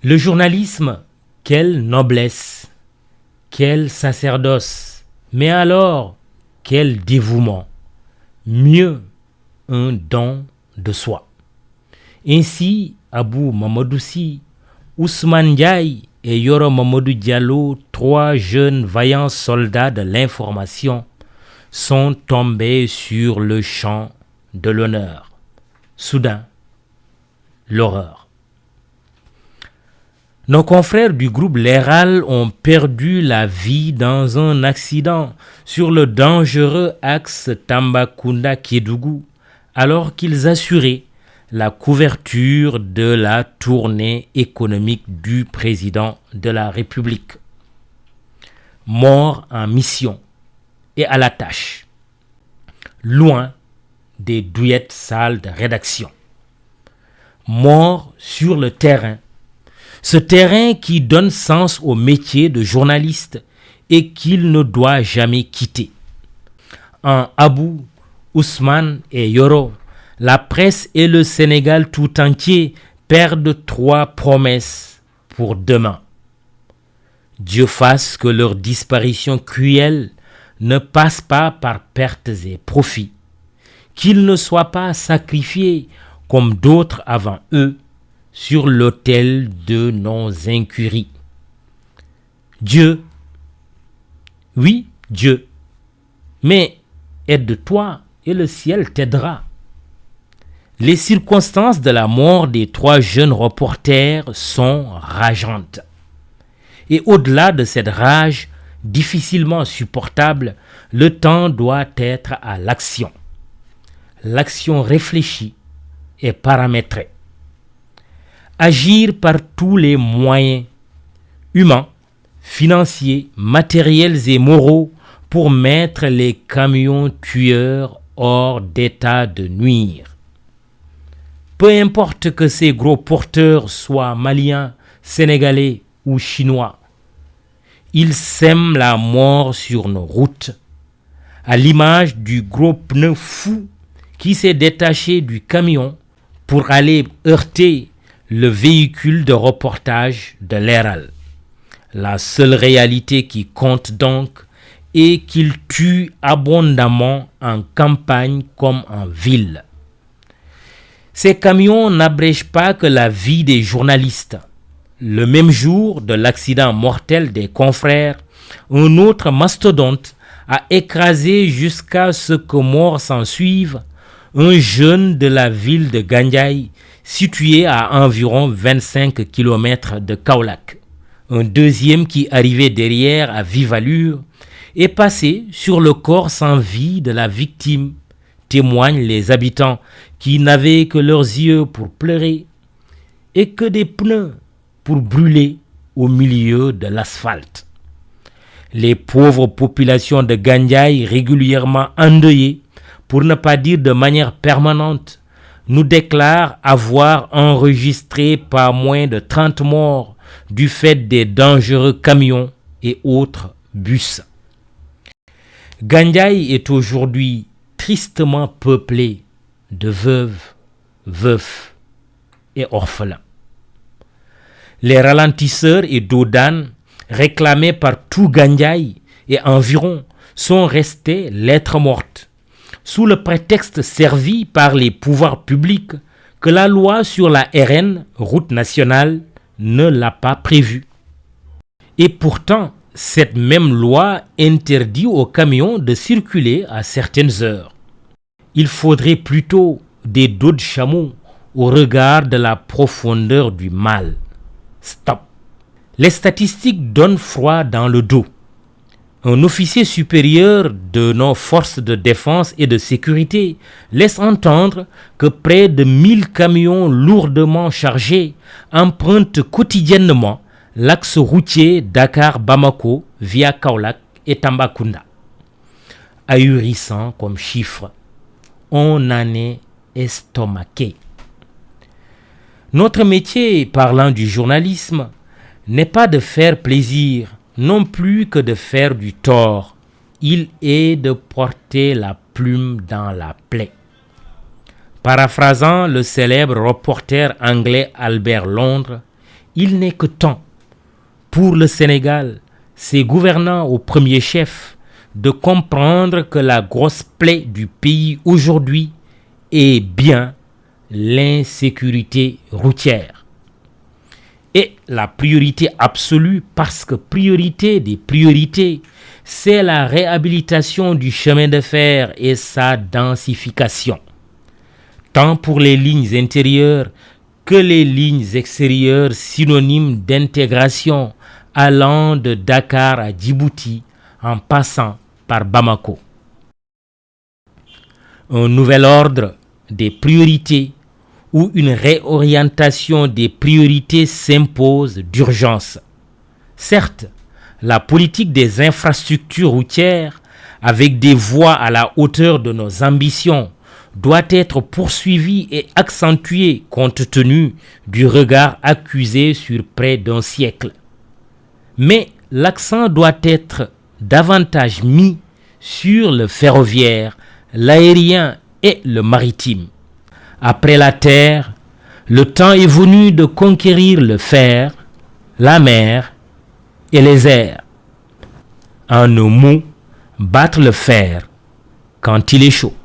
Le journalisme, quelle noblesse, quel sacerdoce, mais alors, quel dévouement, mieux, un don de soi. Ainsi, Abou Mamadou Sy, Ousmane Ndiaye et Yoro Mamadou Diallo, 3 jeunes vaillants soldats de l'information, sont tombés sur le champ de l'honneur. Soudain, l'horreur. Nos confrères du groupe Leral ont perdu la vie dans un accident sur le dangereux axe Tambacounda-Kédougou alors qu'ils assuraient la couverture de la tournée économique du président de la République. Mort en mission et à la tâche, loin des douillettes sales de rédaction. Mort sur le terrain, ce terrain qui donne sens au métier de journaliste et qu'il ne doit jamais quitter. En Abou, Ousmane et Yoro, la presse et le Sénégal tout entier perdent 3 promesses pour demain. Dieu fasse que leur disparition cruelle ne passe pas par pertes et profits, qu'ils ne soient pas sacrifiés comme d'autres avant eux sur l'autel de nos incuries. Dieu, oui, Dieu, mais aide-toi et le ciel t'aidera. Les circonstances de la mort des 3 jeunes reporters sont rageantes. Et au-delà de cette rage difficilement supportable, le temps doit être à l'action. L'action réfléchie et paramétrée. Agir par tous les moyens, humains, financiers, matériels et moraux, pour mettre les camions tueurs hors d'état de nuire. Peu importe que ces gros porteurs soient maliens, sénégalais ou chinois, ils sèment la mort sur nos routes, à l'image du gros pneu fou qui s'est détaché du camion pour aller heurter le véhicule de reportage de Leral. La seule réalité qui compte donc est qu'il tue abondamment en campagne comme en ville. Ces camions n'abrègent pas que la vie des journalistes. Le même jour de l'accident mortel des confrères, un autre mastodonte a écrasé jusqu'à ce que mort s'en suive un jeune de la ville de Gandiaye, situé à environ 25 km de Kaolack. Un deuxième qui arrivait derrière à vive allure est passé sur le corps sans vie de la victime, témoignent les habitants qui n'avaient que leurs yeux pour pleurer et que des pneus pour brûler au milieu de l'asphalte. Les pauvres populations de Gandiaye, régulièrement endeuillées, pour ne pas dire de manière permanente, nous déclarent avoir enregistré pas moins de 30 morts du fait des dangereux camions et autres bus. Gandiaye est aujourd'hui tristement peuplé de veuves, veufs et orphelins. Les ralentisseurs et dodanes réclamés par tout Gandiaye et environ sont restés lettres mortes, sous le prétexte servi par les pouvoirs publics que la loi sur la RN, route nationale, ne l'a pas prévu. Et pourtant, cette même loi interdit aux camions de circuler à certaines heures. Il faudrait plutôt des dos de chameau au regard de la profondeur du mal. Stop. Les statistiques donnent froid dans le dos. Un officier supérieur de nos forces de défense et de sécurité laisse entendre que près de 1000 camions lourdement chargés empruntent quotidiennement l'axe routier Dakar-Bamako via Kaolack et Tambacounda. Ahurissant comme chiffre, on en est estomaqué. Notre métier, parlant du journalisme, n'est pas de faire plaisir, non plus que de faire du tort. Il est de porter la plume dans la plaie. Paraphrasant le célèbre reporter anglais Albert Londres, il n'est que temps pour le Sénégal, ses gouvernants au premier chef, de comprendre que la grosse plaie du pays aujourd'hui est bien l'insécurité routière. Et la priorité absolue, parce que priorité des priorités, c'est la réhabilitation du chemin de fer et sa densification, tant pour les lignes intérieures que les lignes extérieures, synonymes d'intégration allant de Dakar à Djibouti en passant par Bamako. Un nouvel ordre des priorités où une réorientation des priorités s'impose d'urgence. Certes, la politique des infrastructures routières, avec des voies à la hauteur de nos ambitions, doit être poursuivie et accentuée compte tenu du regard accusé sur près d'un siècle. Mais l'accent doit être davantage mis sur le ferroviaire, l'aérien et le maritime. Après la terre, le temps est venu de conquérir le fer, la mer et les airs. En un mot, battre le fer quand il est chaud.